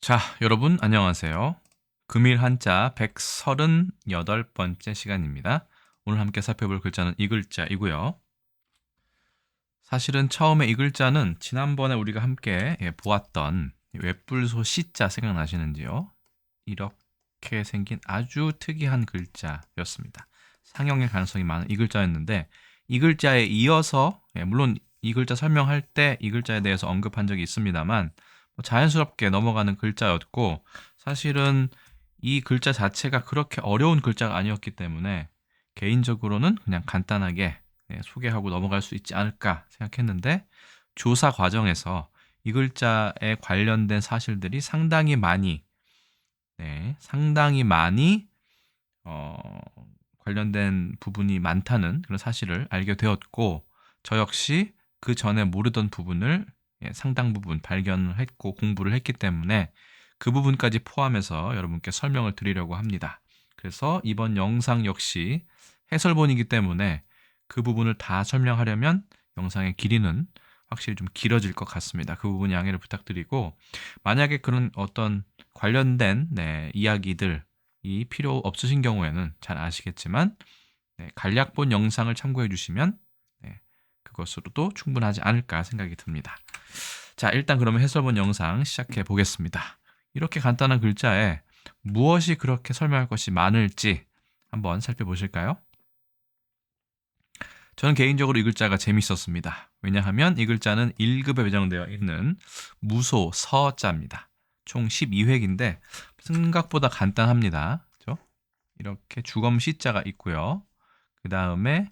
자, 여러분 안녕하세요. 금일 한자 138번째 시간입니다. 오늘 함께 살펴볼 글자는 이 글자이고요. 사실은 처음에 이 글자는 지난번에 우리가 함께 보았던 외뿔소 시자 생각나시는지요? 이렇게 생긴 아주 특이한 글자였습니다. 상형의 가능성이 많은 이 글자였는데 이 글자에 이어서 물론 이 글자 설명할 때 이 글자에 대해서 언급한 적이 있습니다만 자연스럽게 넘어가는 글자였고 사실은 이 글자 자체가 그렇게 어려운 글자가 아니었기 때문에 개인적으로는 그냥 간단하게 소개하고 넘어갈 수 있지 않을까 생각했는데 조사 과정에서 이 글자에 관련된 사실들이 상당히 많이 관련된 부분이 많다는 그런 사실을 알게 되었고 저 역시 그 전에 모르던 부분을 상당 부분 발견을 했고 공부를 했기 때문에 그 부분까지 포함해서 여러분께 설명을 드리려고 합니다. 그래서 이번 영상 역시 해설본이기 때문에 그 부분을 다 설명하려면 영상의 길이는 확실히 좀 길어질 것 같습니다. 그 부분 양해를 부탁드리고 만약에 그런 어떤 관련된 이야기들이 필요 없으신 경우에는 잘 아시겠지만 간략본 영상을 참고해 주시면 그것으로도 충분하지 않을까 생각이 듭니다. 자, 일단 그러면 해설본 영상 시작해 보겠습니다. 이렇게 간단한 글자에 무엇이 그렇게 설명할 것이 많을지 한번 살펴보실까요? 저는 개인적으로 이 글자가 재밌었습니다. 왜냐하면 이 글자는 1급에 배정되어 있는 무소 서자입니다. 총 12획인데 생각보다 간단합니다. 그렇죠? 이렇게 주검 시자가 있고요. 그 다음에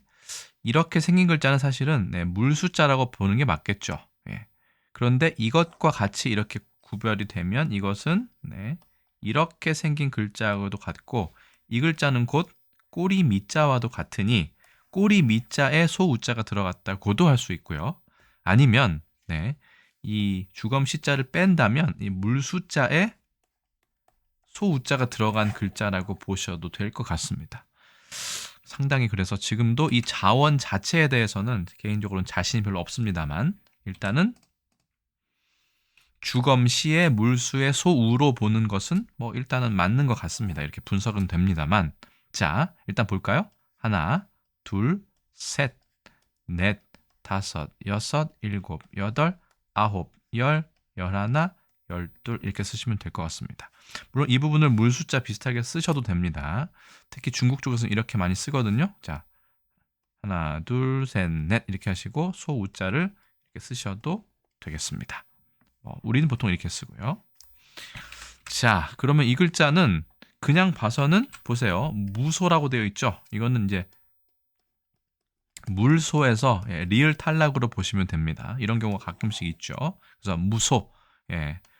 이렇게 생긴 글자는 사실은 물수자라고 보는 게 맞겠죠. 그런데 이것과 같이 이렇게 구별이 되면 이것은 이렇게 생긴 글자하고도 같고 이 글자는 곧 꼬리 미자와도 같으니 꼬리 미자에 소우자가 들어갔다고도 할 수 있고요. 아니면 이 주검 시자를 뺀다면 이 물수자에 소우자가 들어간 글자라고 보셔도 될 것 같습니다. 상당히 그래서 지금도 이 자원 자체에 대해서는 개인적으로는 자신이 별로 없습니다만 일단은 주검시의 물수의 소우로 보는 것은 일단은 맞는 것 같습니다. 이렇게 분석은 됩니다만 자, 일단 볼까요? 하나, 둘, 셋, 넷, 다섯, 여섯, 일곱, 여덟, 아홉, 열, 열하나, 열둘 이렇게 쓰시면 될 것 같습니다. 물론 이 부분을 물수자 비슷하게 쓰셔도 됩니다. 특히 중국 쪽에서는 이렇게 많이 쓰거든요. 자, 하나, 둘, 셋, 넷 이렇게 하시고 소우자를 이렇게 쓰셔도 되겠습니다. 우리는 보통 이렇게 쓰고요. 자, 그러면 이 글자는 그냥 봐서는 보세요. 무소라고 되어 있죠. 이거는 이제 물소에서 리을 탈락으로 보시면 됩니다. 이런 경우가 가끔씩 있죠. 그래서 무소,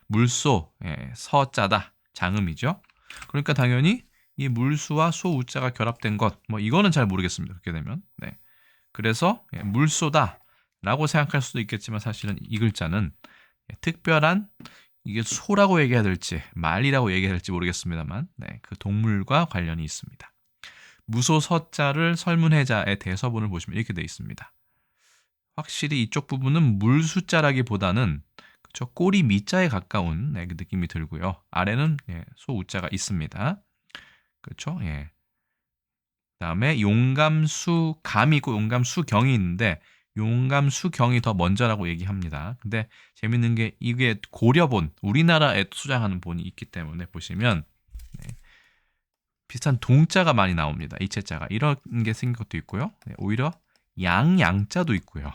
물소, 서자다, 장음이죠. 그러니까 당연히 이 물수와 소우자가 결합된 것, 이거는 잘 모르겠습니다. 그렇게 되면. 그래서 물소다라고 생각할 수도 있겠지만 사실은 이 글자는 특별한 이게 소라고 얘기해야 될지 말이라고 얘기해야 될지 모르겠습니다만 그 동물과 관련이 있습니다. 무소서자를 설문해자의 대서본을 보시면 이렇게 되어 있습니다. 확실히 이쪽 부분은 물수자라기보다는 그쵸, 꼬리 미자에 가까운 그 느낌이 들고요. 아래는 소우자가 있습니다. 그렇죠? 그다음에 용감수감이고 용감수경이 있는데 용감수경이 더 먼저라고 얘기합니다. 근데 재밌는 게 이게 고려본 우리나라에 수장하는 본이 있기 때문에 보시면 비슷한 동자가 많이 나옵니다. 이체자가 이런 게 생긴 것도 있고요. 오히려 양자도 있고요.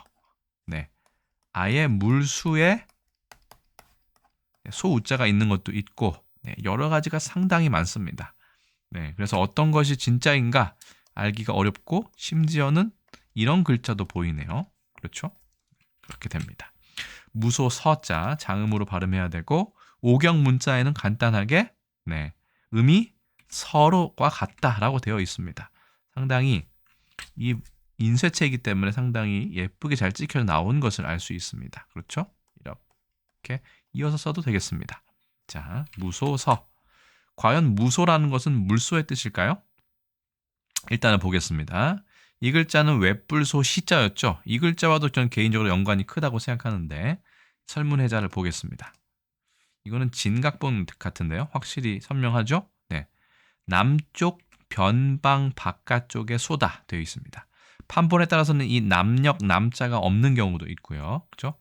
아예 물수에 소우자가 있는 것도 있고 여러 가지가 상당히 많습니다. 그래서 어떤 것이 진짜인가 알기가 어렵고 심지어는 이런 글자도 보이네요. 그렇죠? 그렇게 됩니다. 무소 서자 장음으로 발음해야 되고 오경 문자에는 간단하게 음이 서로와 같다라고 되어 있습니다. 상당히 이 인쇄체이기 때문에 상당히 예쁘게 잘 찍혀 나온 것을 알 수 있습니다. 그렇죠? 이렇게 이어서 써도 되겠습니다. 자, 무소서. 과연 무소라는 것은 물소의 뜻일까요? 일단은 보겠습니다. 이 글자는 외뿔소 시자였죠. 이 글자와도 저는 개인적으로 연관이 크다고 생각하는데 설문해자를 보겠습니다. 이거는 진각본 같은데요. 확실히 선명하죠? 네. 남쪽 변방 바깥쪽에 쏘다 되어 있습니다. 판본에 따라서는 이 남역 남자가 없는 경우도 있고요. 그죠?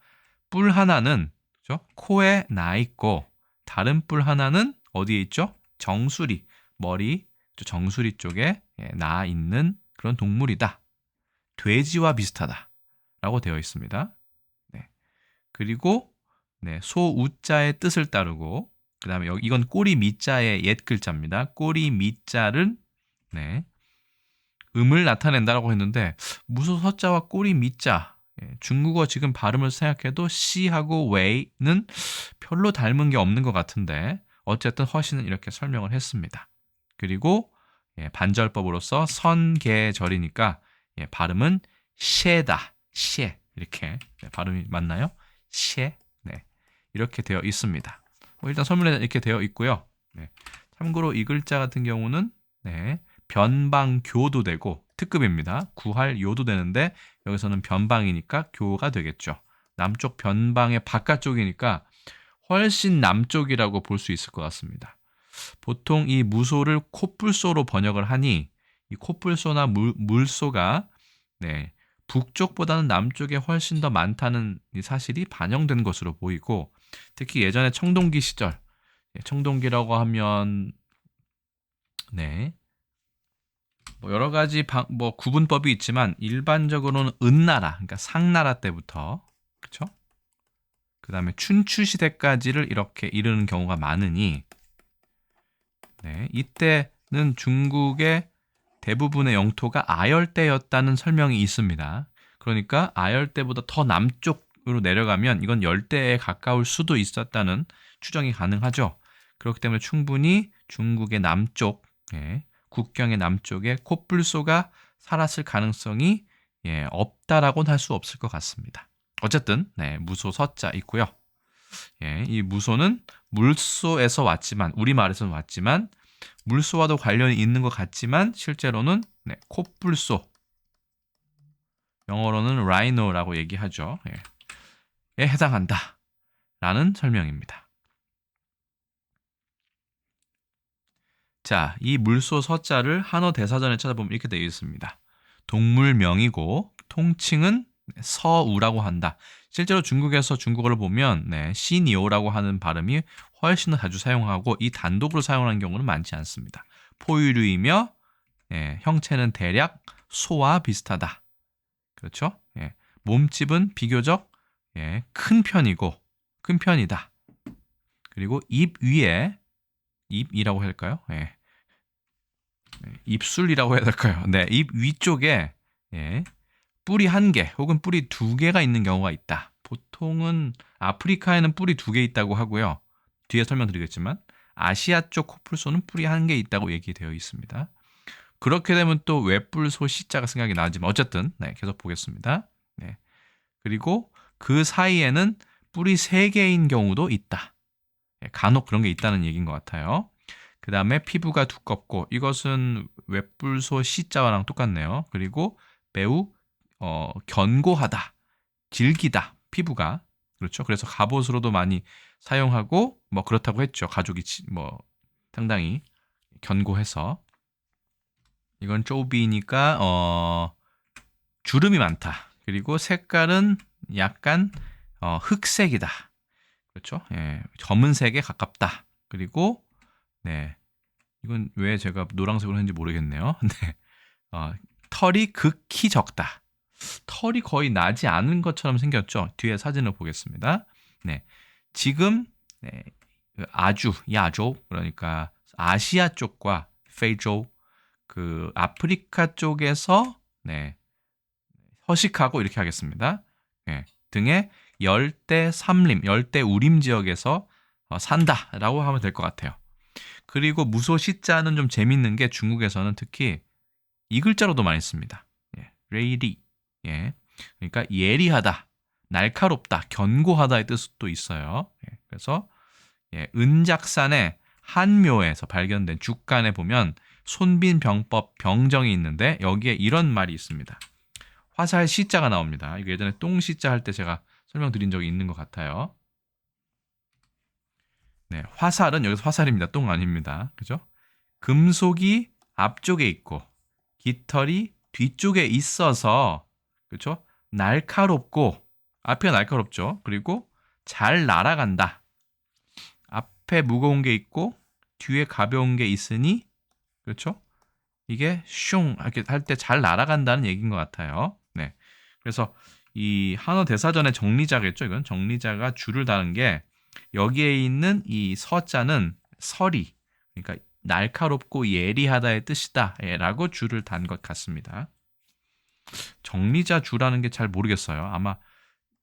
뿔 하나는 그죠? 코에 나 있고 다른 뿔 하나는 어디에 있죠? 정수리, 머리 정수리 쪽에 나 있는 그런 동물이다. 돼지와 비슷하다. 라고 되어 있습니다. 네. 그리고 네, 소우자의 뜻을 따르고 그 다음에 이건 꼬리 미자의 옛 글자입니다. 꼬리 미자를 네, 음을 나타낸다라고 했는데 무소 서자와 꼬리 미자 중국어 지금 발음을 생각해도 시하고 웨이는 별로 닮은 게 없는 것 같은데 어쨌든 허신은 이렇게 설명을 했습니다. 그리고 반절법으로서 선계절이니까 발음은 셰다, 셰 이렇게 발음이 맞나요? 셰, 네 이렇게 되어 있습니다. 일단 설문에 이렇게 되어 있고요. 네. 참고로 이 글자 같은 경우는 네, 변방교도 되고 특급입니다. 구할 요도 되는데 여기서는 변방이니까 교가 되겠죠. 남쪽 변방의 바깥쪽이니까 훨씬 남쪽이라고 볼 수 있을 것 같습니다. 보통 이 무소를 코뿔소로 번역을 하니 이 코뿔소나 물소가 네, 북쪽보다는 남쪽에 훨씬 더 많다는 사실이 반영된 것으로 보이고 특히 예전에 청동기 시절 청동기라고 하면 네, 뭐 여러 가지 뭐 구분법이 있지만 일반적으로는 은나라 그러니까 상나라 때부터 그렇죠? 그다음에 춘추 시대까지를 이렇게 이르는 경우가 많으니 네, 이때는 중국의 대부분의 영토가 아열대였다는 설명이 있습니다. 그러니까 아열대보다 더 남쪽으로 내려가면 이건 열대에 가까울 수도 있었다는 추정이 가능하죠. 그렇기 때문에 충분히 중국의 남쪽, 국경의 남쪽에 코뿔소가 살았을 가능성이 없다라고는 할 수 없을 것 같습니다. 어쨌든 무소 서자 있고요. 이 무소는 물소에서 왔지만 우리말에서는 왔지만 물소와도 관련이 있는 것 같지만 실제로는 코뿔소 영어로는 rhino라고 얘기하죠. 에 해당한다 라는 설명입니다. 자, 이 물소 서자를 한어 대사전에 찾아보면 이렇게 되어 있습니다. 동물명이고 통칭은 서우라고 한다. 실제로 중국에서 중국어를 보면 시니오라고 하는 발음이 훨씬 더 자주 사용하고 이 단독으로 사용하는 경우는 많지 않습니다. 포유류이며 형체는 대략 소와 비슷하다. 그렇죠? 몸집은 비교적 큰 편이고 큰 편이다. 그리고 입 위에 입이라고 할까요? 입술이라고 해야 될까요? 네, 입 위쪽에 뿔이 1개 혹은 뿔이 2개가 있는 경우가 있다. 보통은 아프리카에는 뿔이 2개 있다고 하고요. 뒤에 설명드리겠지만 아시아 쪽 코뿔소는 뿔이 1개 있다고 얘기되어 있습니다. 그렇게 되면 또 외뿔소 시자가 생각이 나지만 어쨌든 계속 보겠습니다. 그리고 그 사이에는 뿔이 3개인 경우도 있다. 간혹 그런 게 있다는 얘기인 것 같아요. 그 다음에 피부가 두껍고 이것은 외뿔소 시자와랑 똑같네요. 그리고 매우 견고하다, 질기다 피부가 그렇죠. 그래서 갑옷으로도 많이 사용하고 뭐 그렇다고 했죠. 가죽이 뭐 상당히 견고해서 이건 쪼비니까 주름이 많다. 그리고 색깔은 약간 흑색이다. 그렇죠. 검은색에 가깝다. 그리고 이건 왜 제가 노란색으로 했는지 모르겠네요. 털이 극히 적다. 털이 거의 나지 않은 것처럼 생겼죠. 뒤에 사진을 보겠습니다. 지금 아주 야조 그러니까 아시아 쪽과 페이조 그 아프리카 쪽에서 서식하고 이렇게 하겠습니다. 등의 열대 삼림, 열대 우림 지역에서 산다라고 하면 될 것 같아요. 그리고 무소 시자는 좀 재밌는 게 중국에서는 특히 이 글자로도 많이 씁니다. 레이리. 그러니까 예리하다, 날카롭다, 견고하다의 뜻도 있어요. 그래서 은작산의 한묘에서 발견된 죽간에 보면 손빈병법 병정이 있는데 여기에 이런 말이 있습니다. 화살 시자가 나옵니다. 이거 예전에 똥 시자 할 때 제가 설명드린 적이 있는 것 같아요. 네, 화살은 여기서 화살입니다. 똥 아닙니다. 그죠? 금속이 앞쪽에 있고 깃털이 뒤쪽에 있어서 그렇죠? 날카롭고 앞이 날카롭죠. 그리고 잘 날아간다. 앞에 무거운 게 있고 뒤에 가벼운 게 있으니 그렇죠? 이게 슝 이렇게 할 때 잘 날아간다는 얘기인 것 같아요. 네. 그래서 이 한어 대사전의 정리자겠죠. 이건 정리자가 줄을 다는 게 여기에 있는 이 서자는 서리 그러니까 날카롭고 예리하다의 뜻이다라고 줄을 단 것 같습니다. 정리자 주라는 게 잘 모르겠어요. 아마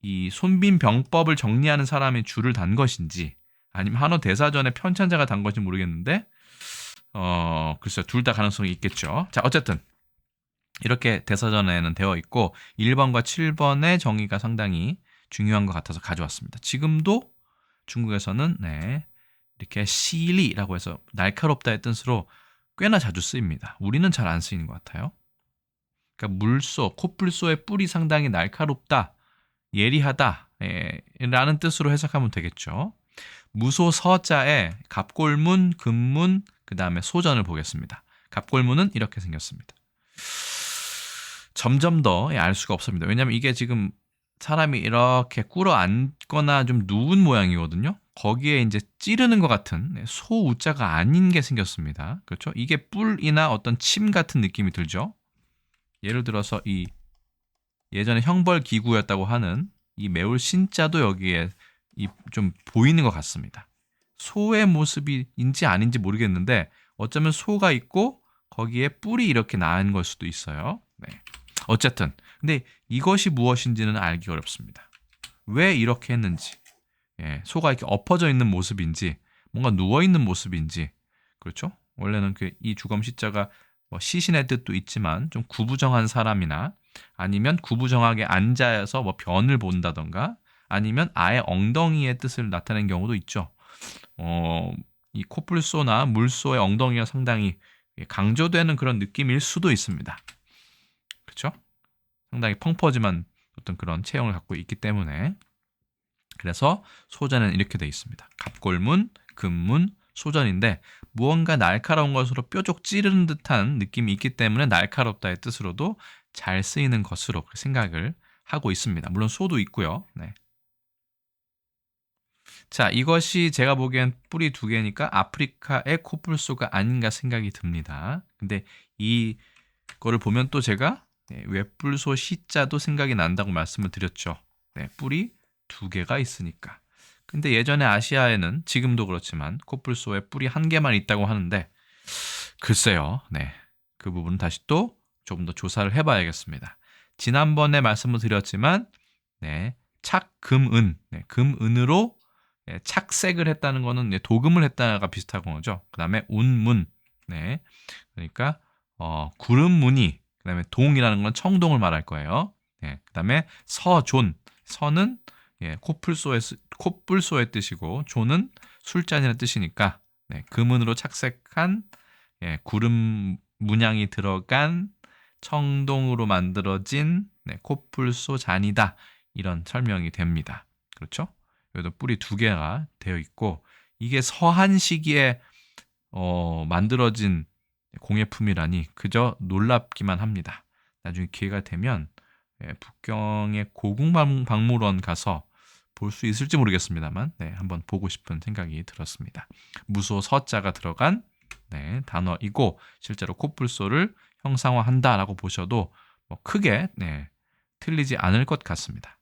이 손빈 병법을 정리하는 사람이 줄을 단 것인지 아니면 한어 대사전의 편찬자가 단 것인지 모르겠는데 글쎄요. 둘 다 가능성이 있겠죠. 자, 어쨌든 이렇게 대사전에는 되어 있고 1번과 7번의 정의가 상당히 중요한 것 같아서 가져왔습니다. 지금도 중국에서는 네, 이렇게 시리라고 해서 날카롭다의 뜻으로 꽤나 자주 쓰입니다. 우리는 잘 안 쓰이는 것 같아요. 그러니까 물소, 코뿔소의 뿔이 상당히 날카롭다, 예리하다 라는 뜻으로 해석하면 되겠죠. 무소 서자에 갑골문, 금문, 그 다음에 소전을 보겠습니다. 갑골문은 이렇게 생겼습니다. 점점 더 알 수가 없습니다. 왜냐하면 이게 지금 사람이 이렇게 꿇어 앉거나 좀 누운 모양이거든요. 거기에 이제 찌르는 것 같은 소우자가 아닌 게 생겼습니다. 그렇죠? 이게 뿔이나 어떤 침 같은 느낌이 들죠. 예를 들어서 이 예전에 형벌기구였다고 하는 이 매울 신자도 여기에 좀 보이는 것 같습니다. 소의 모습인지 아닌지 모르겠는데 어쩌면 소가 있고 거기에 뿔이 이렇게 나은 걸 수도 있어요. 네. 어쨌든 근데 이것이 무엇인지는 알기 어렵습니다. 왜 이렇게 했는지 소가 이렇게 엎어져 있는 모습인지 뭔가 누워있는 모습인지 그렇죠? 원래는 이 주검시자가 뭐 시신의 뜻도 있지만 좀 구부정한 사람이나 아니면 구부정하게 앉아서 뭐 변을 본다던가 아니면 아예 엉덩이의 뜻을 나타낸 경우도 있죠. 이 코뿔소나 물소의 엉덩이가 상당히 강조되는 그런 느낌일 수도 있습니다. 그렇죠? 상당히 펑퍼짐한 어떤 그런 체형을 갖고 있기 때문에 그래서 소전은 이렇게 되어 있습니다. 갑골문, 금문, 소전인데 무언가 날카로운 것으로 뾰족 찌르는 듯한 느낌이 있기 때문에 날카롭다의 뜻으로도 잘 쓰이는 것으로 생각을 하고 있습니다. 물론 소도 있고요. 네. 자, 이것이 제가 보기엔 뿔이 두 개니까 아프리카의 코뿔소가 아닌가 생각이 듭니다. 근데 이거를 보면 또 제가 외뿔소 시자도 생각이 난다고 말씀을 드렸죠. 네, 뿔이 두 개가 있으니까. 근데 예전에 아시아에는 지금도 그렇지만 코뿔소에 뿔이 한 개만 있다고 하는데 글쎄요. 네. 그 부분은 다시 또 조금 더 조사를 해봐야겠습니다. 지난번에 말씀을 드렸지만 네, 착금은 네, 금은으로 착색을 했다는 거는 도금을 했다가 비슷한 거죠. 그 다음에 운문 네, 그러니까 구름무늬 그 다음에 동이라는 건 청동을 말할 거예요. 네, 그 다음에 서존 서는 코뿔소의 뜻이고 존은 술잔이라는 뜻이니까 네, 금은으로 착색한 구름 문양이 들어간 청동으로 만들어진 코뿔소 잔이다. 이런 설명이 됩니다. 그렇죠? 여기도 뿔이 두 개가 되어 있고 이게 서한 시기에 만들어진 공예품이라니 그저 놀랍기만 합니다. 나중에 기회가 되면 북경의 고궁박물원 가서 볼 수 있을지 모르겠습니다만 한번 보고 싶은 생각이 들었습니다. 무소 서자가 들어간 단어이고 실제로 코뿔소를 형상화한다라고 보셔도 뭐 크게 틀리지 않을 것 같습니다.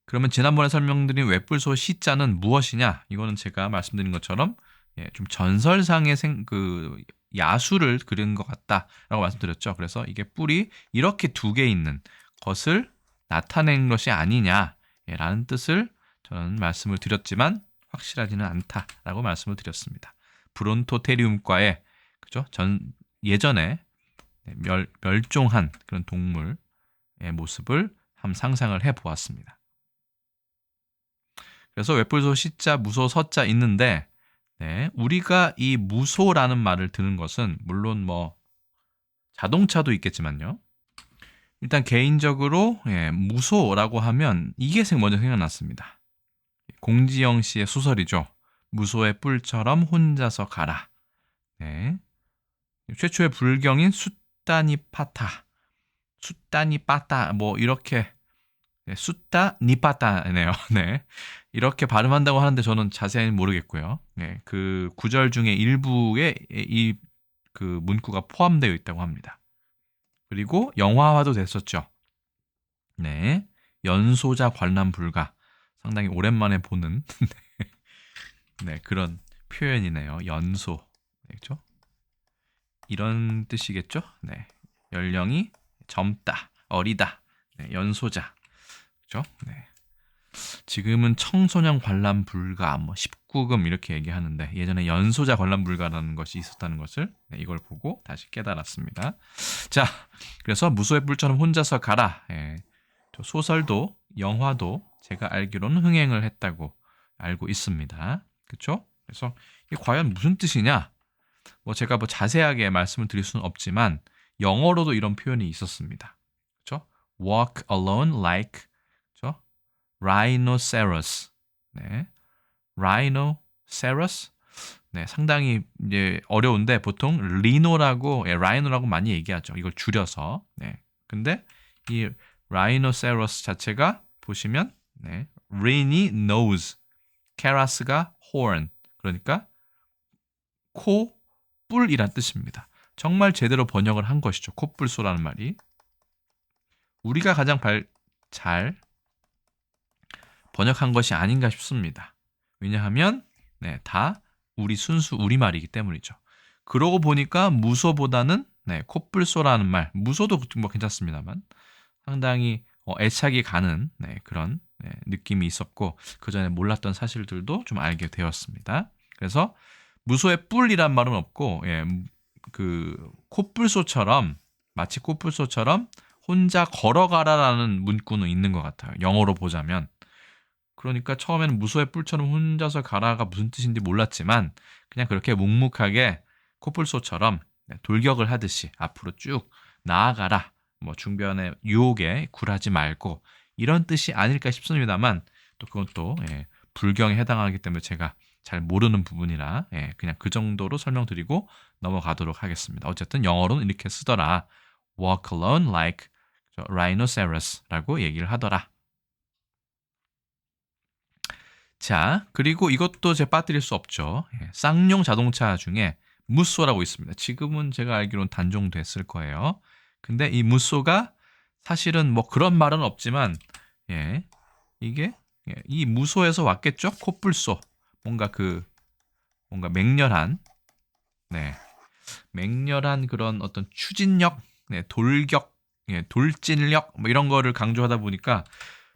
그러면 지난번에 설명드린 외뿔소 시자는 무엇이냐? 이거는 제가 말씀드린 것처럼 좀 전설상의 야수를 그린 것 같다라고 말씀드렸죠. 그래서 이게 뿔이 이렇게 두 개 있는 것을 나타낸 것이 아니냐라는 뜻을 저는 말씀을 드렸지만 확실하지는 않다라고 말씀을 드렸습니다. 브론토테리움과의 그죠? 예전에 멸종한 그런 동물의 모습을 한번 상상을 해보았습니다. 그래서 외뿔소 시자, 무소 서자 있는데 우리가 이 무소라는 말을 듣는 것은 물론 뭐 자동차도 있겠지만요. 일단 개인적으로 무소라고 하면 이게 먼저 생각났습니다. 공지영 씨의 소설이죠. 무소의 뿔처럼 혼자서 가라. 네. 최초의 불경인 숫다니파타, 숫다니빠따 뭐 이렇게 네, 숫다니빠따네요. 네. 이렇게 발음한다고 하는데 저는 자세히는 모르겠고요. 네, 그 구절 중에 일부에 이 그 문구가 포함되어 있다고 합니다. 그리고 영화화도 됐었죠. 네. 연소자 관람 불가. 상당히 오랜만에 보는 네, 그런 표현이네요. 연소. 그렇죠? 이런 뜻이겠죠? 네. 연령이 젊다, 어리다. 네, 연소자. 그렇죠? 네. 지금은 청소년 관람 불가, 뭐 19금 이렇게 얘기하는데 예전에 연소자 관람 불가라는 것이 있었다는 것을 네, 이걸 보고 다시 깨달았습니다. 자, 그래서 무소의 뿔처럼 혼자서 가라. 예, 소설도 영화도 제가 알기로는 흥행을 했다고 알고 있습니다. 그렇죠? 그래서 이게 과연 무슨 뜻이냐? 뭐 제가 뭐 자세하게 말씀을 드릴 수는 없지만 영어로도 이런 표현이 있었습니다. 그렇죠? Walk alone like 그렇죠? Rhinoceros. 네. Rhinoceros. 네, 상당히 이제 어려운데 보통 리노라고 라이노라고 많이 얘기하죠. 이걸 줄여서. 네. 근데 이 Rhinoceros 자체가 보시면 네, Rhini nose, Keras가 horn. 그러니까 코, 뿔이란 뜻입니다. 정말 제대로 번역을 한 것이죠. 코뿔소라는 말이. 우리가 가장 잘 번역한 것이 아닌가 싶습니다. 왜냐하면 네, 다 우리 순수 우리말이기 때문이죠. 그러고 보니까 무소보다는 네, 코뿔소라는 말, 무소도 뭐 괜찮습니다만 상당히 애착이 가는 네, 그런 네, 느낌이 있었고 그 전에 몰랐던 사실들도 좀 알게 되었습니다. 그래서 무소의 뿔이란 말은 없고 예, 그 코뿔소처럼 마치 코뿔소처럼 혼자 걸어가라라는 문구는 있는 것 같아요. 영어로 보자면. 그러니까 처음에는 무소의 뿔처럼 혼자서 가라가 무슨 뜻인지 몰랐지만 그냥 그렇게 묵묵하게 코뿔소처럼 돌격을 하듯이 앞으로 쭉 나아가라. 뭐 중변에 유혹에 굴하지 말고 이런 뜻이 아닐까 싶습니다만 또 그건 또 예, 불경에 해당하기 때문에 제가 잘 모르는 부분이라 예, 그냥 그 정도로 설명드리고 넘어가도록 하겠습니다. 어쨌든 영어로는 이렇게 쓰더라. Walk alone like rhinoceros라고 얘기를 하더라. 자, 그리고 이것도 제가 빠뜨릴 수 없죠. 예, 쌍용 자동차 중에 무쏘라고 있습니다. 지금은 제가 알기로는 단종됐을 거예요. 근데 이 무쏘가 사실은 뭐 그런 말은 없지만, 예, 이게 이 무쏘에서 왔겠죠? 코뿔소. 뭔가 맹렬한, 네, 맹렬한 그런 어떤 추진력, 네, 돌격, 예, 돌진력, 뭐 이런 거를 강조하다 보니까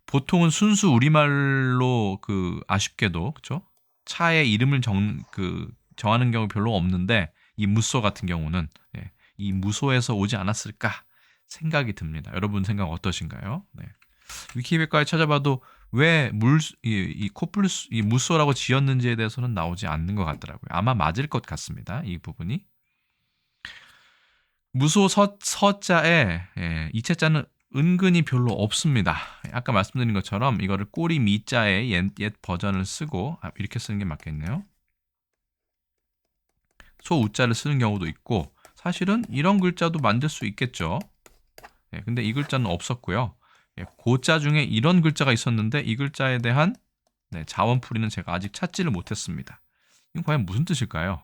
보통은 순수 우리말로 그 아쉽게도 그렇죠? 차의 이름을 정하는 경우 별로 없는데 이 무소 같은 경우는 예, 이 무소에서 오지 않았을까 생각이 듭니다. 여러분 생각 어떠신가요? 네. 위키백과에 찾아봐도 왜 이 무소라고 지었는지에 대해서는 나오지 않는 것 같더라고요. 아마 맞을 것 같습니다. 이 부분이. 무소 서자에 예, 이체자는 은근히 별로 없습니다. 아까 말씀드린 것처럼 이거를 꼬리 미자의 옛 버전을 쓰고 이렇게 쓰는 게 맞겠네요. 소우자를 쓰는 경우도 있고 사실은 이런 글자도 만들 수 있겠죠. 예, 근데 이 글자는 없었고요. 예, 고자 중에 이런 글자가 있었는데 이 글자에 대한 네, 자원풀이는 제가 아직 찾지를 못했습니다. 이건 과연 무슨 뜻일까요?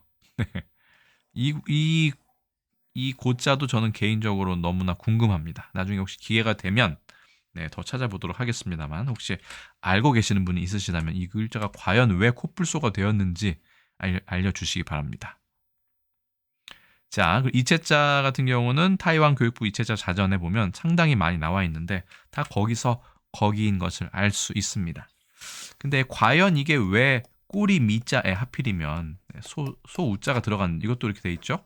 이 고자도 저는 개인적으로 너무나 궁금합니다. 나중에 혹시 기회가 되면 네, 더 찾아보도록 하겠습니다만 혹시 알고 계시는 분이 있으시다면 이 글자가 과연 왜 코뿔소가 되었는지 알려주시기 바랍니다. 자, 이체자 같은 경우는 타이완 교육부 이체자 자전에 보면 상당히 많이 나와 있는데 다 거기서 거기인 것을 알 수 있습니다. 근데 과연 이게 왜 꼬리 미자에 하필이면 소우자가 들어간 이것도 이렇게 돼 있죠?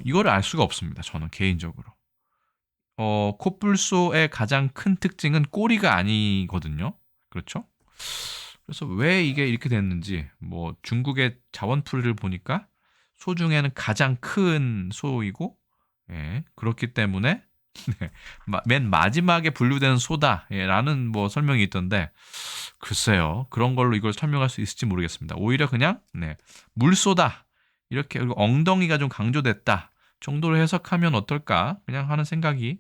이거를 알 수가 없습니다. 저는 개인적으로. 코뿔소의 가장 큰 특징은 꼬리가 아니거든요. 그렇죠? 그래서 왜 이게 이렇게 됐는지, 뭐 중국의 자원풀이를 보니까 소 중에는 가장 큰 소이고, 예, 그렇기 때문에 네. 맨 마지막에 분류되는 소다라는 뭐 설명이 있던데 글쎄요. 그런 걸로 이걸 설명할 수 있을지 모르겠습니다. 오히려 그냥 물소다 이렇게 그리고 엉덩이가 좀 강조됐다 정도로 해석하면 어떨까? 그냥 하는 생각이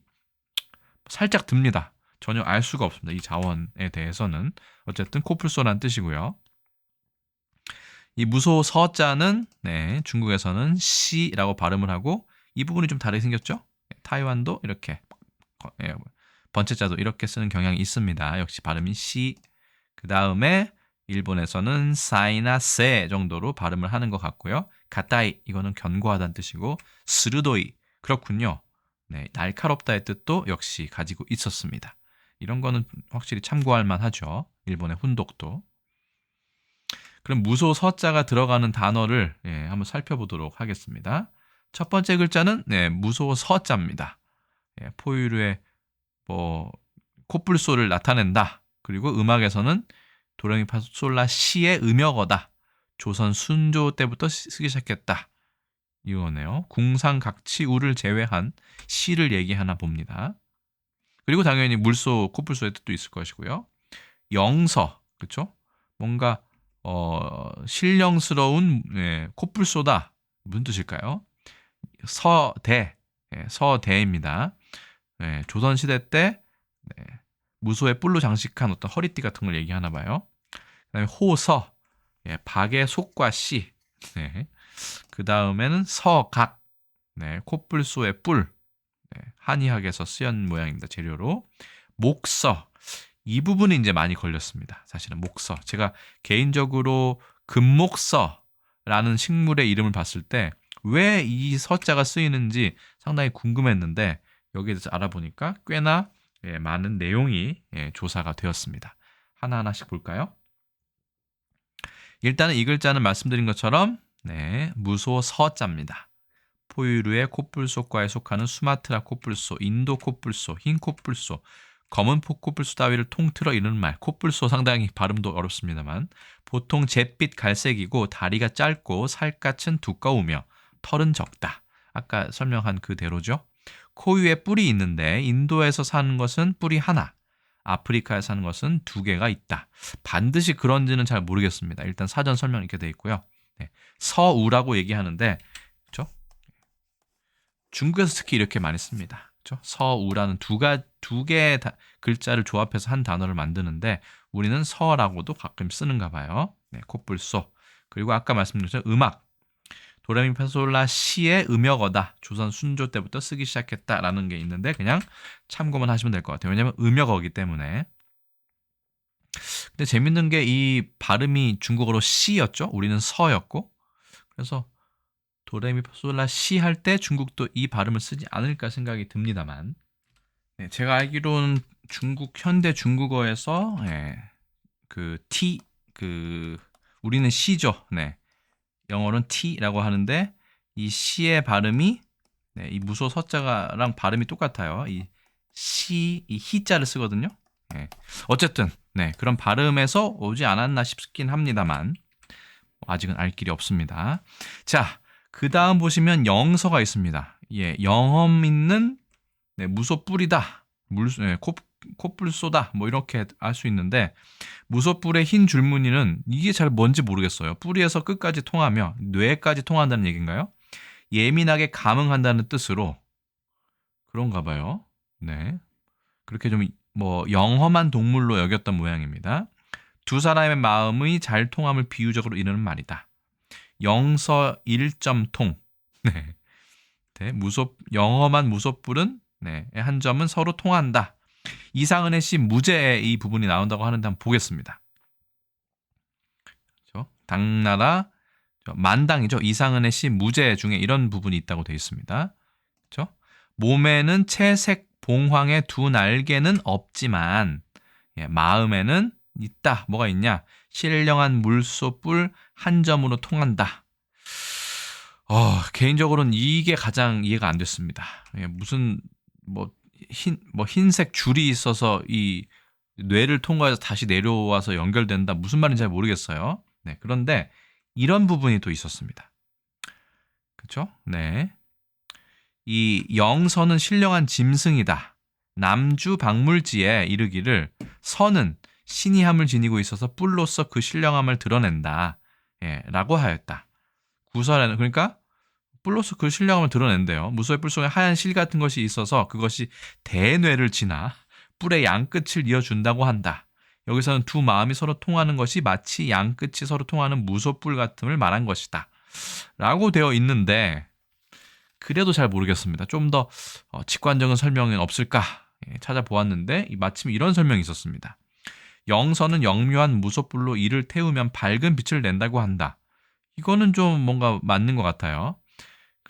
살짝 듭니다. 전혀 알 수가 없습니다. 이 자원에 대해서는. 어쨌든 코뿔소란 뜻이고요. 이 무소 서자는 중국에서는 시라고 발음을 하고 이 부분이 좀 다르게 생겼죠? 타이완도 이렇게 번체자도 이렇게 쓰는 경향이 있습니다. 역시 발음이 시. 그 다음에 일본에서는 사이나 세 정도로 발음을 하는 것 같고요. 가타이 이거는 견고하다는 뜻이고 스르도이 그렇군요. 네, 날카롭다의 뜻도 역시 가지고 있었습니다. 이런 거는 확실히 참고할 만하죠. 일본의 훈독도. 그럼 무소 서자가 들어가는 단어를 한번 살펴보도록 하겠습니다. 첫 번째 글자는 무소 서자입니다. 포유류의 코뿔소를 나타낸다. 그리고 음악에서는 도레미파솔라 시의 음역어다. 조선 순조 때부터 쓰기 시작했다. 이거네요. 궁상각치우를 제외한 시를 얘기하나 봅니다. 그리고 당연히 물소, 코뿔소의 뜻도 있을 것이고요. 영서, 그렇죠? 뭔가 신령스러운 코뿔소다. 무슨 뜻일까요? 서대, 서대입니다. 조선시대 때 무소의 뿔로 장식한 어떤 허리띠 같은 걸 얘기하나 봐요. 그다음에 호서, 박의 속과 씨. 그 다음에는 서각, 코뿔소의 뿔. 한의학에서 쓰연 모양입니다. 재료로. 목서, 이 부분이 이제 많이 걸렸습니다. 사실은 목서. 제가 개인적으로 금목서라는 식물의 이름을 봤을 때 왜 이 서자가 쓰이는지 상당히 궁금했는데 여기에 대해서 알아보니까 꽤나 많은 내용이 조사가 되었습니다. 하나하나씩 볼까요? 일단은 이 글자는 말씀드린 것처럼 무소 서자입니다. 포유류의 코뿔소과에 속하는 수마트라 코뿔소, 인도 코뿔소, 흰 코뿔소, 검은 코뿔소 따위를 통틀어 이르는 말. 코뿔소 상당히 발음도 어렵습니다만 보통 잿빛 갈색이고 다리가 짧고 살갗은 두꺼우며 털은 적다. 아까 설명한 그대로죠. 코위에 뿔이 있는데 인도에서 사는 것은 뿔이 하나, 아프리카에 사는 것은 두 개가 있다. 반드시 그런지는 잘 모르겠습니다. 일단 사전 설명 이렇게 돼 있고요. 서우라고 얘기하는데 그렇죠? 중국에서 특히 이렇게 많이 씁니다. 그렇죠? 서우라는 두 개의 글자를 조합해서 한 단어를 만드는데 우리는 서라고도 가끔 쓰는가 봐요. 코뿔소. 그리고 아까 말씀드린 것처럼 음악. 도레미파솔라 시의 음역어다. 조선 순조 때부터 쓰기 시작했다라는 게 있는데 그냥 참고만 하시면 될 것 같아요. 왜냐하면 음역어이기 때문에. 근데 재밌는 게 이 발음이 중국어로 시였죠. 우리는 서였고. 그래서 도레미파솔라 시 할 때 중국도 이 발음을 쓰지 않을까 생각이 듭니다만 제가 알기로는 현대 중국어에서 우리는 시죠. 영어로는 T라고 하는데 이 시의 발음이 이 무소 서자랑 발음이 똑같아요. 이 히자를 쓰거든요. 어쨌든 그런 발음에서 오지 않았나 싶긴 합니다만 아직은 알 길이 없습니다. 자, 그 다음 보시면 영서가 있습니다. 영험 있는 무소 뿔이다. 코뿔소다. 뭐 이렇게 알 수 있는데 무소뿔의 흰 줄무늬는 이게 잘 뭔지 모르겠어요. 뿌리에서 끝까지 통하며 뇌까지 통한다는 얘기인가요? 예민하게 감응한다는 뜻으로 그런가 봐요. 그렇게 좀 영험한 동물로 여겼던 모양입니다. 두 사람의 마음이 잘 통함을 비유적으로 이르는 말이다. 영서 1점 통. 영험한 무소뿔은 한 점은 서로 통한다. 이상은의 시 무제의 이 부분이 나온다고 하는데 한번 보겠습니다. 그렇죠? 당나라 만당이죠. 이상은의 시 무제 중에 이런 부분이 있다고 되어 있습니다. 그렇죠? 몸에는 채색 봉황의 두 날개는 없지만 마음에는 있다. 뭐가 있냐? 신령한 물소뿔 한 점으로 통한다. 개인적으로는 이게 가장 이해가 안 됐습니다. 무슨 흰색 줄이 있어서 이 뇌를 통과해서 다시 내려와서 연결된다. 무슨 말인지 잘 모르겠어요. 그런데 이런 부분이 또 있었습니다. 그렇죠? 이 영서는 신령한 짐승이다. 남주 박물지에 이르기를 서는 신이함을 지니고 있어서 뿔로서 그 신령함을 드러낸다. 예, 라고 하였다. 구설에는 그러니까 뿔로서 그 신령함을 드러낸대요. 무소의 뿔 속에 하얀 실 같은 것이 있어서 그것이 대뇌를 지나 뿔의 양끝을 이어준다고 한다. 여기서는 두 마음이 서로 통하는 것이 마치 양끝이 서로 통하는 무소뿔 같음을 말한 것이다. 라고 되어 있는데 그래도 잘 모르겠습니다. 좀 더 직관적인 설명은 없을까 찾아보았는데 마침 이런 설명이 있었습니다. 영서는 영묘한 무소뿔로 이를 태우면 밝은 빛을 낸다고 한다. 이거는 좀 뭔가 맞는 것 같아요.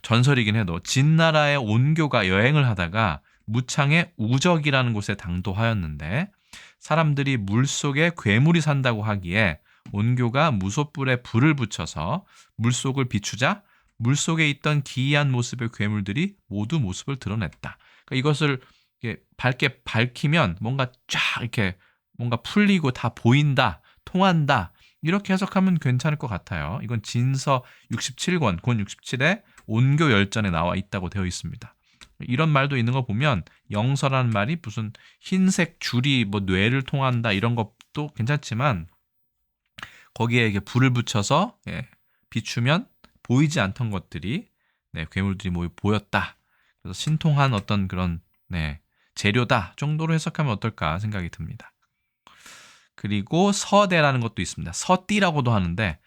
전설이긴 해도 진나라의 온교가 여행을 하다가 무창의 우적이라는 곳에 당도하였는데 사람들이 물속에 괴물이 산다고 하기에 온교가 무소불에 불을 붙여서 물속을 비추자 물속에 있던 기이한 모습의 괴물들이 모두 모습을 드러냈다. 그러니까 이것을 이렇게 밝게 밝히면 뭔가 쫙 이렇게 뭔가 풀리고 다 보인다, 통한다. 이렇게 해석하면 괜찮을 것 같아요. 이건 진서 67권, 권 67에 온교 열전에 나와 있다고 되어 있습니다. 이런 말도 있는 거 보면 영서라는 말이 무슨 흰색 줄이 뭐 뇌를 통한다 이런 것도 괜찮지만 거기에 이게 불을 붙여서 비추면 보이지 않던 것들이 괴물들이 뭐 보였다. 그래서 신통한 어떤 그런 재료다 정도로 해석하면 어떨까 생각이 듭니다. 그리고 서대라는 것도 있습니다. 서띠라고도 하는데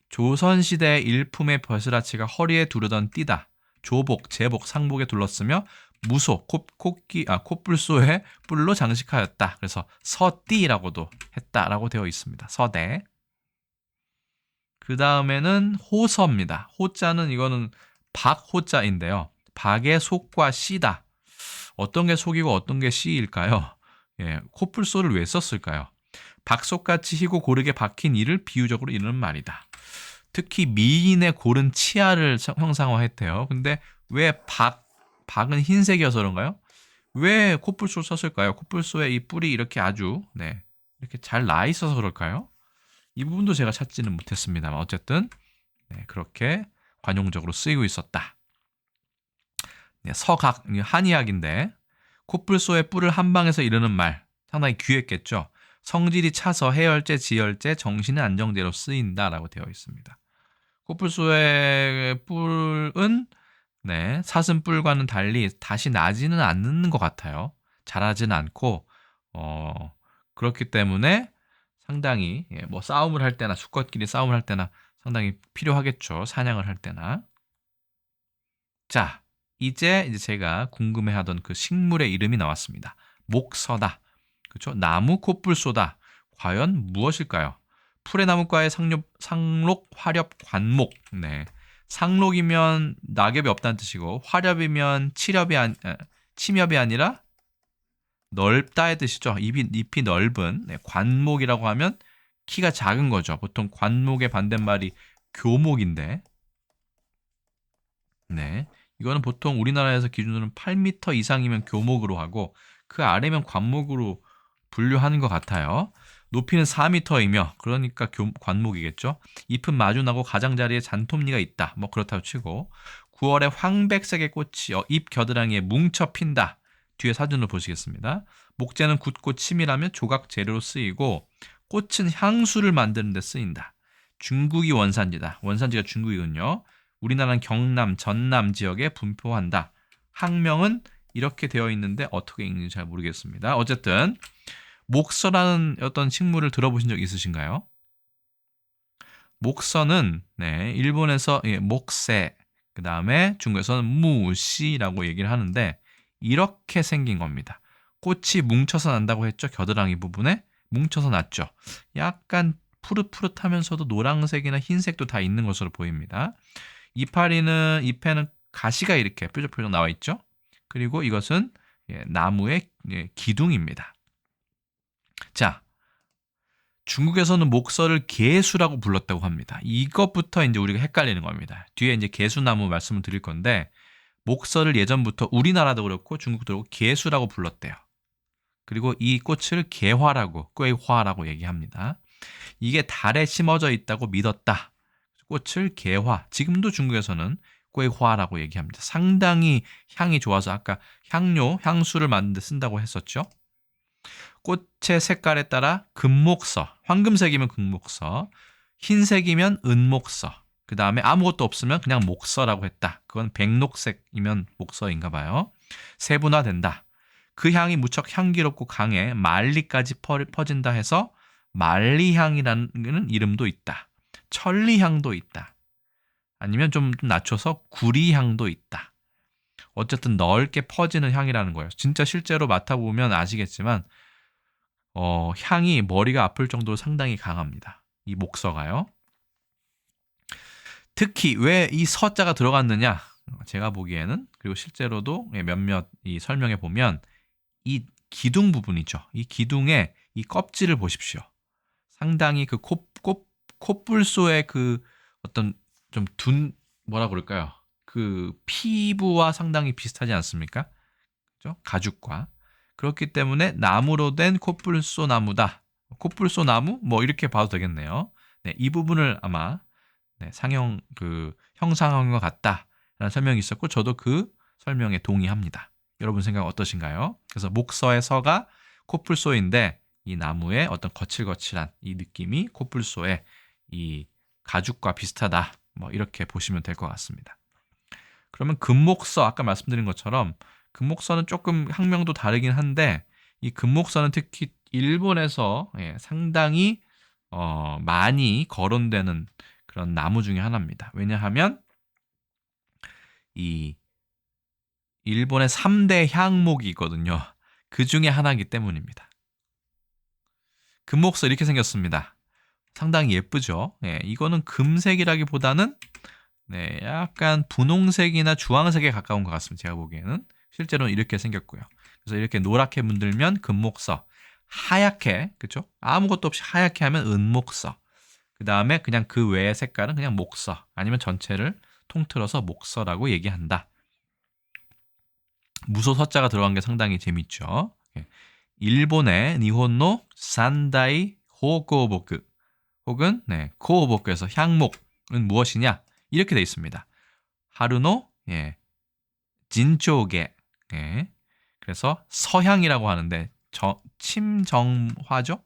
조선시대 일품의 벼슬아치가 허리에 두르던 띠다. 조복, 제복, 상복에 둘렀으며 무소, 콧불소에 뿔로 장식하였다. 그래서 서띠라고도 했다라고 되어 있습니다. 서대. 그 다음에는 호서입니다. 호자는 이거는 박호자인데요. 박의 속과 씨다. 어떤 게 속이고 어떤 게 씨일까요? 콧불소를 왜 썼을까요? 박속같이 희고 고르게 박힌 이를 비유적으로 이르는 말이다. 특히 미인의 고른 치아를 형상화했대요. 근데 왜 박은 흰색이어서 그런가요? 왜 콧불소를 썼을까요? 콧불소에 이 뿔이 이렇게 아주 이렇게 잘 나 있어서 그럴까요? 이 부분도 제가 찾지는 못했습니다만 어쨌든 그렇게 관용적으로 쓰이고 있었다. 서각, 한의학인데 콧불소의 뿔을 한 방에서 이르는 말 상당히 귀했겠죠. 성질이 차서 해열제, 지혈제, 정신의 안정제로 쓰인다라고 되어 있습니다. 콧불소의 뿔은 사슴뿔과는 달리 다시 나지는 않는 것 같아요. 자라지는 않고 그렇기 때문에 상당히 뭐 싸움을 할 때나 수컷끼리 싸움을 할 때나 상당히 필요하겠죠. 사냥을 할 때나. 자, 이제 제가 궁금해하던 그 식물의 이름이 나왔습니다. 목서다. 그렇죠? 나무 콧불소다. 과연 무엇일까요? 풀의 나무과의 상록, 화렵, 관목. 상록이면 낙엽이 없다는 뜻이고 화렵이면 침엽이 아니라 넓다의 뜻이죠. 잎이 넓은 관목이라고 하면 키가 작은 거죠. 보통 관목의 반대말이 교목인데 이거는 보통 우리나라에서 기준으로는 8m 이상이면 교목으로 하고 그 아래면 관목으로 분류하는 것 같아요. 높이는 4m이며 그러니까 관목이겠죠. 잎은 마주나고 가장자리에 잔톱니가 있다. 뭐 그렇다고 치고 9월에 황백색의 꽃이 잎 겨드랑이에 뭉쳐 핀다. 뒤에 사진을 보시겠습니다. 목재는 굳고 치밀하며 조각 재료로 쓰이고 꽃은 향수를 만드는 데 쓰인다. 중국이 원산지다. 원산지가 중국이군요. 우리나라는 경남, 전남 지역에 분포한다. 학명은 이렇게 되어 있는데 어떻게 읽는지 잘 모르겠습니다. 어쨌든 목서라는 어떤 식물을 들어보신 적 있으신가요? 목서는 일본에서 목새, 그 다음에 중국에서는 무시라고 얘기를 하는데 이렇게 생긴 겁니다. 꽃이 뭉쳐서 난다고 했죠. 겨드랑이 부분에 뭉쳐서 났죠. 약간 푸릇푸릇하면서도 노란색이나 흰색도 다 있는 것으로 보입니다. 잎에는 가시가 이렇게 뾰족뾰족 나와 있죠. 그리고 이것은 나무의 기둥입니다. 자, 중국에서는 목서를 개수라고 불렀다고 합니다. 이것부터 이제 우리가 헷갈리는 겁니다. 뒤에 이제 개수나무 말씀을 드릴 건데 목서를 예전부터 우리나라도 그렇고 중국도 그렇고 개수라고 불렀대요. 그리고 이 꽃을 개화라고, 꾀화라고 얘기합니다. 이게 달에 심어져 있다고 믿었다. 꽃을 개화. 지금도 중국에서는 꾀화라고 얘기합니다. 상당히 향이 좋아서 아까 향료, 향수를 만드는 데 쓴다고 했었죠. 꽃의 색깔에 따라 금목서, 황금색이면 금목서, 흰색이면 은목서, 그 다음에 아무것도 없으면 그냥 목서라고 했다. 그건 백록색이면 목서인가 봐요. 세분화된다. 그 향이 무척 향기롭고 강해 만리까지 퍼진다 해서 만리향이라는 이름도 있다. 천리향도 있다. 아니면 좀 낮춰서 구리향도 있다. 어쨌든 넓게 퍼지는 향이라는 거예요. 진짜 실제로 맡아보면 아시겠지만 향이 머리가 아플 정도로 상당히 강합니다. 이 목서가요. 특히 왜 이 서자가 들어갔느냐? 제가 보기에는 그리고 실제로도 몇몇 이 설명해 보면 이 기둥 부분이죠. 이 기둥의 이 껍질을 보십시오. 상당히 그 코뿔소의 그 어떤 좀 뭐라 그럴까요? 그 피부와 상당히 비슷하지 않습니까? 그죠? 가죽과. 그렇기 때문에 나무로 된 코뿔소 나무다. 코뿔소 나무? 뭐 이렇게 봐도 되겠네요. 네, 이 부분을 아마 상형 형상한 것 같다라는 설명이 있었고 저도 그 설명에 동의합니다. 여러분 생각 어떠신가요? 그래서 목서의 서가 코뿔소인데 이 나무의 어떤 거칠거칠한 이 느낌이 코뿔소의 이 가죽과 비슷하다. 뭐 이렇게 보시면 될 것 같습니다. 그러면 금목서 아까 말씀드린 것처럼 금목서는 조금 학명도 다르긴 한데 이 금목서는 특히 일본에서 상당히 많이 거론되는 그런 나무 중에 하나입니다. 왜냐하면 이 일본의 3대 향목이 있거든요. 그 중에 하나이기 때문입니다. 금목서 이렇게 생겼습니다. 상당히 예쁘죠. 이거는 금색이라기보다는 약간 분홍색이나 주황색에 가까운 것 같습니다. 제가 보기에는 실제로는 이렇게 생겼고요. 그래서 이렇게 노랗게 문들면 금목서, 하얗게 그렇죠? 아무것도 없이 하얗게 하면 은목서. 그 다음에 그냥 그 외의 색깔은 그냥 목서 아니면 전체를 통틀어서 목서라고 얘기한다. 무소 서자가 들어간 게 상당히 재밌죠. 일본의 니혼노 산다이 호고보크 혹은 코오보크에서 향목은 무엇이냐 이렇게 되어 있습니다. 하루노 진초게 그래서 서향이라고 하는데 침정화죠.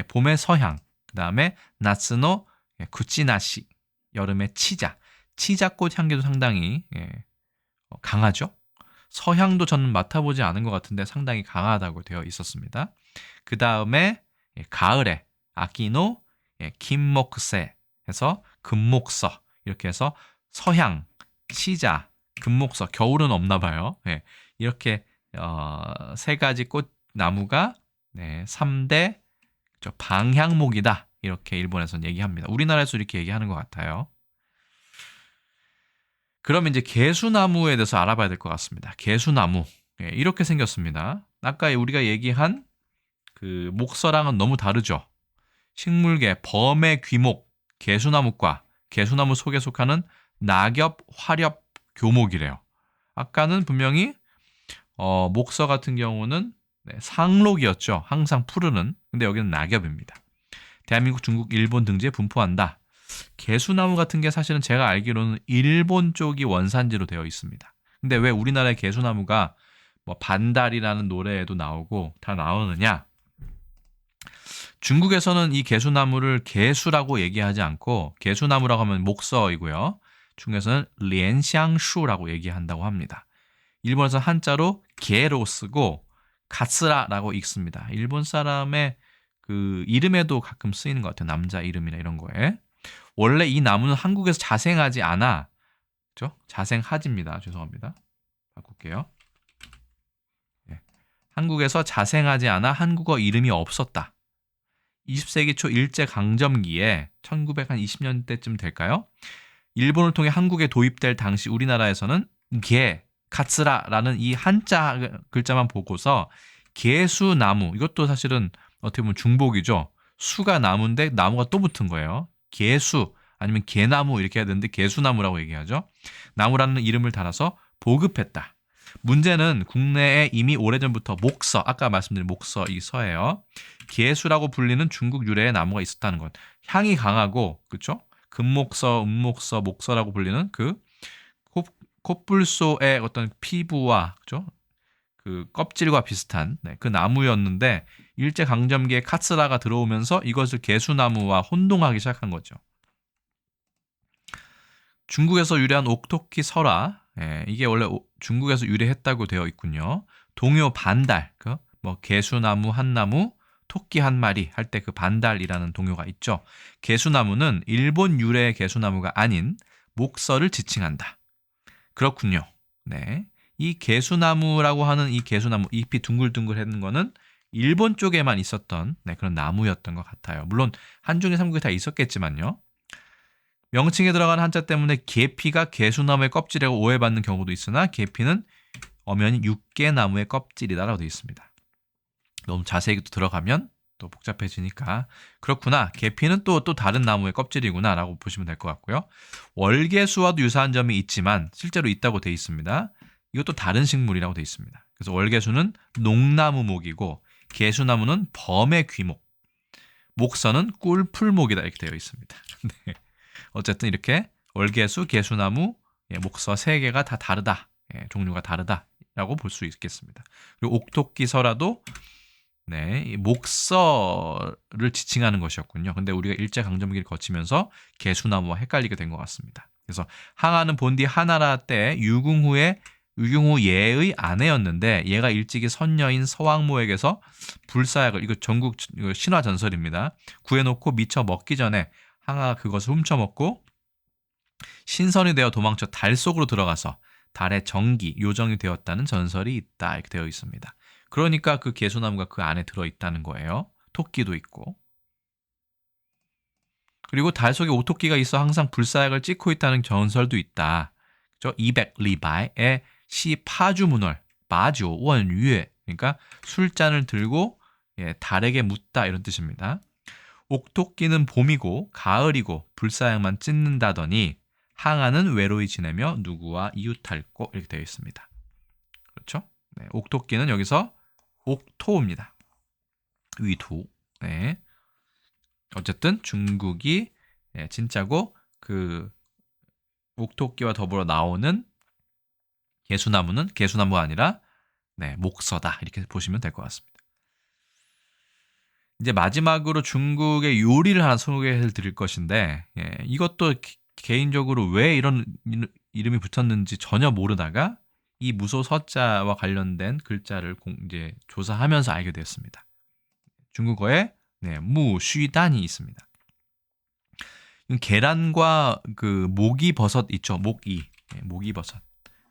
봄의 서향. 그 다음에 나츠노 구찌나시 여름의 치자. 치자꽃 향기도 상당히 강하죠. 서향도 저는 맡아보지 않은 것 같은데 상당히 강하다고 되어 있었습니다. 그 다음에 가을에 아키노 김목세 해서 금목서 이렇게 해서 서향, 치자, 금목서 겨울은 없나 봐요. 이렇게 세 가지 꽃나무가 3대 방향목이다. 이렇게 일본에서는 얘기합니다. 우리나라에서 이렇게 얘기하는 것 같아요. 그럼 이제 개수나무에 대해서 알아봐야 될 것 같습니다. 개수나무. 이렇게 생겼습니다. 아까 우리가 얘기한 그 목서랑은 너무 다르죠. 식물계 범의 귀목, 개수나무과 개수나무 속에 속하는 낙엽, 화렵, 교목이래요. 아까는 분명히 목서 같은 경우는 상록이었죠. 항상 푸르는. 근데 여기는 낙엽입니다. 대한민국, 중국, 일본 등지에 분포한다. 개수나무 같은 게 사실은 제가 알기로는 일본 쪽이 원산지로 되어 있습니다. 근데 왜 우리나라의 개수나무가 뭐 반달이라는 노래에도 나오고 다 나오느냐? 중국에서는 이 개수나무를 개수라고 얘기하지 않고 개수나무라고 하면 목서이고요. 중국에서는 렌샹슈라고 얘기한다고 합니다. 일본에서 한자로 개로 쓰고 가츠라라고 읽습니다. 일본 사람의 그 이름에도 가끔 쓰이는 것 같아요. 남자 이름이나 이런 거에. 원래 이 나무는 한국에서 자생하지 않아. 그렇죠? 자생하지입니다. 죄송합니다. 바꿀게요. 한국에서 자생하지 않아 한국어 이름이 없었다. 20세기 초 일제강점기에 1920년대쯤 될까요? 일본을 통해 한국에 도입될 당시 우리나라에서는 가츠라라는 이 한자 글자만 보고서 개수나무, 이것도 사실은 어떻게 보면 중복이죠. 수가 나무인데 나무가 또 붙은 거예요. 개수 아니면 개나무 이렇게 해야 되는데 개수나무라고 얘기하죠. 나무라는 이름을 달아서 보급했다. 문제는 국내에 이미 오래전부터 목서, 아까 말씀드린 목서 이 서예요. 개수라고 불리는 중국 유래의 나무가 있었다는 것. 향이 강하고, 그렇죠? 금목서, 은목서, 목서라고 불리는 그 코뿔소의 어떤 피부와 그죠? 그 껍질과 비슷한 그 나무였는데 일제 강점기에 카츠라가 들어오면서 이것을 개수나무와 혼동하기 시작한 거죠. 중국에서 유래한 옥토끼 설화, 이게 원래 중국에서 유래했다고 되어 있군요. 동요 반달, 뭐 개수나무 한 나무, 토끼 한 마리 할 때 그 반달이라는 동요가 있죠. 개수나무는 일본 유래의 개수나무가 아닌 목서를 지칭한다. 그렇군요. 네. 이 개수나무라고 하는 이 개수나무 잎이 둥글둥글한 거는 일본 쪽에만 있었던 그런 나무였던 것 같아요. 물론 한중일 삼국에 다 있었겠지만요. 명칭에 들어간 한자 때문에 계피가 개수나무의 껍질이라고 오해받는 경우도 있으나 계피는 엄연히 육개나무의 껍질이다라고 되어 있습니다. 너무 자세히 들어가면 또 복잡해지니까 그렇구나. 계피는 또 다른 나무의 껍질이구나 라고 보시면 될 것 같고요. 월계수와도 유사한 점이 있지만 실제로 있다고 되어 있습니다. 이것도 다른 식물이라고 되어 있습니다. 그래서 월계수는 농나무목이고 개수나무는 범의 귀목, 목서는 꿀풀목이다 이렇게 되어 있습니다. 네. 어쨌든 이렇게 월계수, 개수나무, 목서 세 개가 다 다르다. 종류가 다르다라고 볼 수 있겠습니다. 그리고 옥토끼서라도 이 목서를 지칭하는 것이었군요. 근데 우리가 일제강점기를 거치면서 개수나무와 헷갈리게 된 것 같습니다. 그래서 항아는 본디 하나라 때 유경후 예의 아내였는데 얘가 일찍이 선녀인 서왕모에게서 불사약을 이거 전국 신화 전설입니다. 구해놓고 미처 먹기 전에 항아가 그것을 훔쳐먹고 신선이 되어 도망쳐 달 속으로 들어가서 달의 정기, 요정이 되었다는 전설이 있다 이렇게 되어 있습니다. 그러니까 그 개수나무가 그 안에 들어있다는 거예요. 토끼도 있고. 그리고 달 속에 오토끼가 있어 항상 불사약을 찍고 있다는 전설도 있다. 그죠? 200리바의 시 파주문월, 마조, 원유에 그러니까 술잔을 들고 달에게 묻다 이런 뜻입니다. 옥토끼는 봄이고 가을이고 불사약만 찢는다더니 항아는 외로이 지내며 누구와 이웃할꼬 이렇게 되어 있습니다. 그렇죠? 네, 옥토끼는 여기서 옥토입니다. 위토. 네. 어쨌든 중국이 진짜고 그 옥토끼와 더불어 나오는 개수나무는 개수나무가 아니라 목서다 이렇게 보시면 될 것 같습니다. 이제 마지막으로 중국의 요리를 하나 소개해 드릴 것인데 이것도 개인적으로 왜 이런 이름이 붙었는지 전혀 모르다가 이 무소 서자와 관련된 글자를 이제 조사하면서 알게 되었습니다. 중국어에 무쉬단이 있습니다. 계란과 그 모기버섯 있죠. 모기버섯.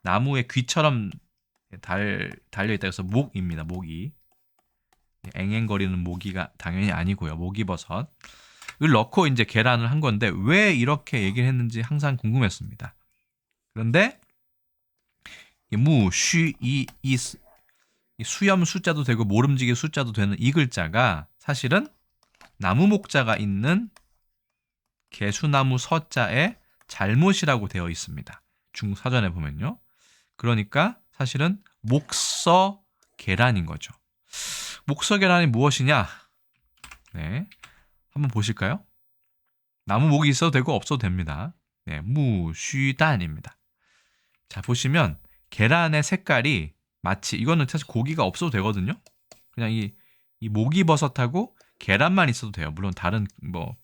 나무에 귀처럼 달려 있다 해서 목입니다. 모기. 앵앵거리는 모기가 당연히 아니고요. 모기버섯. 이걸 넣고 이제 계란을 한 건데 왜 이렇게 얘기를 했는지 항상 궁금했습니다. 그런데 무쉬 이 수염 숫자도 되고 모름지기 숫자도 되는 이 글자가 사실은 나무 목자가 있는 개수나무 서자의 잘못이라고 되어 있습니다. 중국 사전에 보면요. 그러니까 사실은 목서 계란인 거죠. 목서 계란이 무엇이냐? 한번 보실까요? 나무 목이 있어도 되고 없어도 됩니다. 무쉬단입니다. 자, 보시면 계란의 색깔이 마치 이거는 사실 고기가 없어도 되거든요. 그냥 이 모기버섯하고 계란만 있어도 돼요. 물론 다른 뭐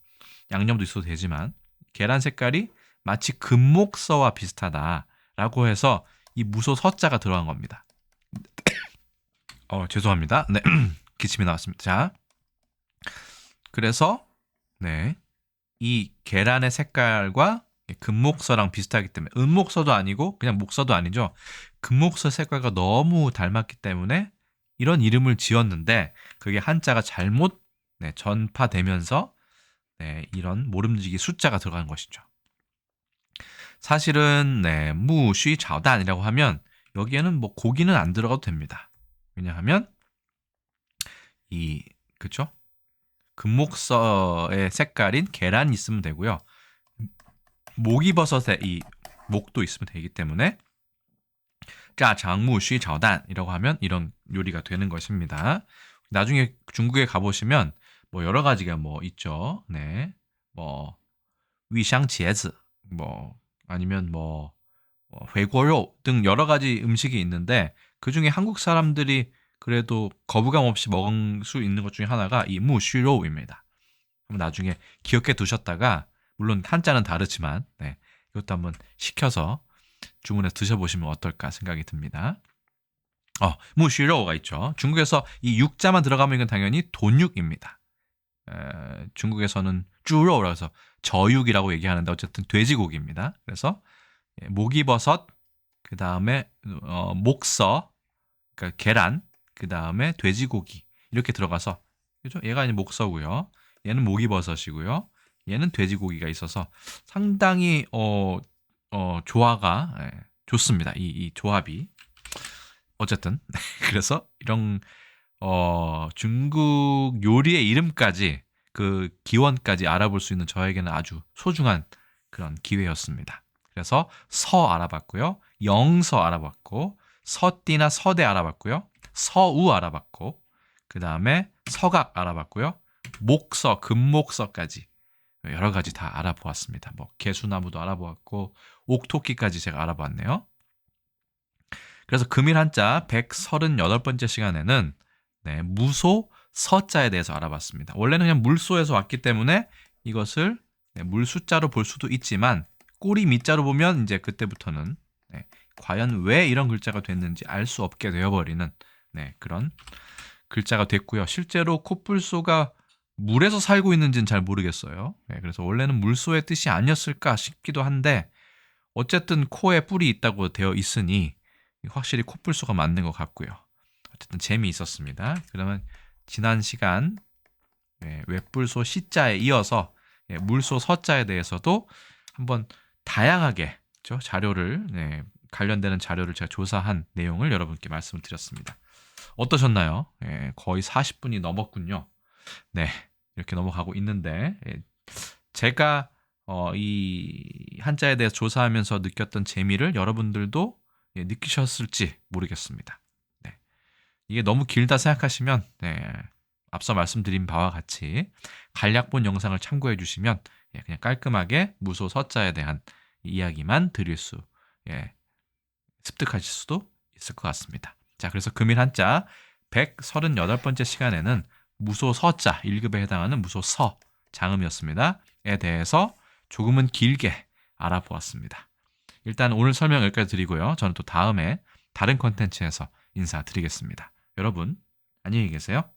양념도 있어도 되지만 계란 색깔이 마치 금목서와 비슷하다라고 해서 이 무소 서자가 들어간 겁니다. 죄송합니다. 기침이 나왔습니다. 자, 그래서 이 계란의 색깔과 금목서랑 비슷하기 때문에 은목서도 아니고 그냥 목서도 아니죠. 금목서 색깔과 너무 닮았기 때문에 이런 이름을 지었는데 그게 한자가 잘못 전파되면서 이런 모름지기 숫자가 들어간 것이죠. 사실은 무쉬 자오단이라고 하면 여기에는 뭐 고기는 안 들어가도 됩니다. 왜냐하면 그쵸? 금목서의 색깔인 계란이 있으면 되고요. 모기버섯의 이 목도 있으면 되기 때문에 짜장무쉬 자오단이라고 하면 이런 요리가 되는 것입니다. 나중에 중국에 가보시면 뭐 여러 가지가 뭐 있죠. 뭐 위샹茄子뭐 아니면 뭐 회고요 등 여러 가지 음식이 있는데 그중에 한국 사람들이 그래도 거부감 없이 먹을 수 있는 것 중에 하나가 이 무슈로우입니다. 한번 나중에 기억해 두셨다가 물론 한자는 다르지만 네, 이것도 한번 시켜서 주문해서 드셔보시면 어떨까 생각이 듭니다. 무슈로우가 있죠. 중국에서 이 육자만 들어가면 이건 당연히 돈육입니다. 중국에서는 쭈로우라고 해서 저육이라고 얘기하는데 어쨌든 돼지고기입니다. 그래서 목이버섯, 그 다음에 목서, 그러니까 계란, 그 다음에 돼지고기 이렇게 들어가서 그죠? 얘가 이제 목서고요. 얘는 목이버섯이고요. 얘는 돼지고기가 있어서 상당히 조화가 좋습니다. 이 조합이 어쨌든 그래서 이런 중국 요리의 이름까지 그 기원까지 알아볼 수 있는 저에게는 아주 소중한 그런 기회였습니다. 그래서 서 알아봤고요. 영서 알아봤고 서띠나 서대 알아봤고요. 서우 알아봤고 그 다음에 서각 알아봤고요. 목서, 금목서까지 여러 가지 다 알아보았습니다. 뭐 개수나무도 알아보았고 옥토끼까지 제가 알아봤네요. 그래서 금일 한자 138번째 시간에는 무소 서자에 대해서 알아봤습니다. 원래는 그냥 물소에서 왔기 때문에 이것을 물수자로 볼 수도 있지만 꼬리 밑자로 보면 이제 그때부터는 과연 왜 이런 글자가 됐는지 알 수 없게 되어버리는 그런 글자가 됐고요. 실제로 코뿔소가 물에서 살고 있는지는 잘 모르겠어요. 그래서 원래는 물소의 뜻이 아니었을까 싶기도 한데 어쨌든 코에 뿔이 있다고 되어 있으니 확실히 코뿔소가 맞는 것 같고요. 어쨌든 재미있었습니다. 그러면 지난 시간 외뿔소 시자에 이어서 물소 서자에 대해서도 한번 다양하게 자료를 관련되는 자료를 제가 조사한 내용을 여러분께 말씀을 드렸습니다. 어떠셨나요? 거의 40분이 넘었군요. 네, 이렇게 넘어가고 있는데 제가 이 한자에 대해서 조사하면서 느꼈던 재미를 여러분들도 느끼셨을지 모르겠습니다. 네. 이게 너무 길다 생각하시면 앞서 말씀드린 바와 같이 간략본 영상을 참고해 주시면 그냥 깔끔하게 무소 서자에 대한 이야기만 드릴 수 습득하실 수도 있을 것 같습니다. 자, 그래서 금일 한자 138번째 시간에는 무소 서자 1급에 해당하는 무소 서 장음이었습니다. 에 대해서 조금은 길게 알아보았습니다. 일단 오늘 설명 여기까지 드리고요. 저는 또 다음에 다른 컨텐츠에서 인사드리겠습니다. 여러분 안녕히 계세요.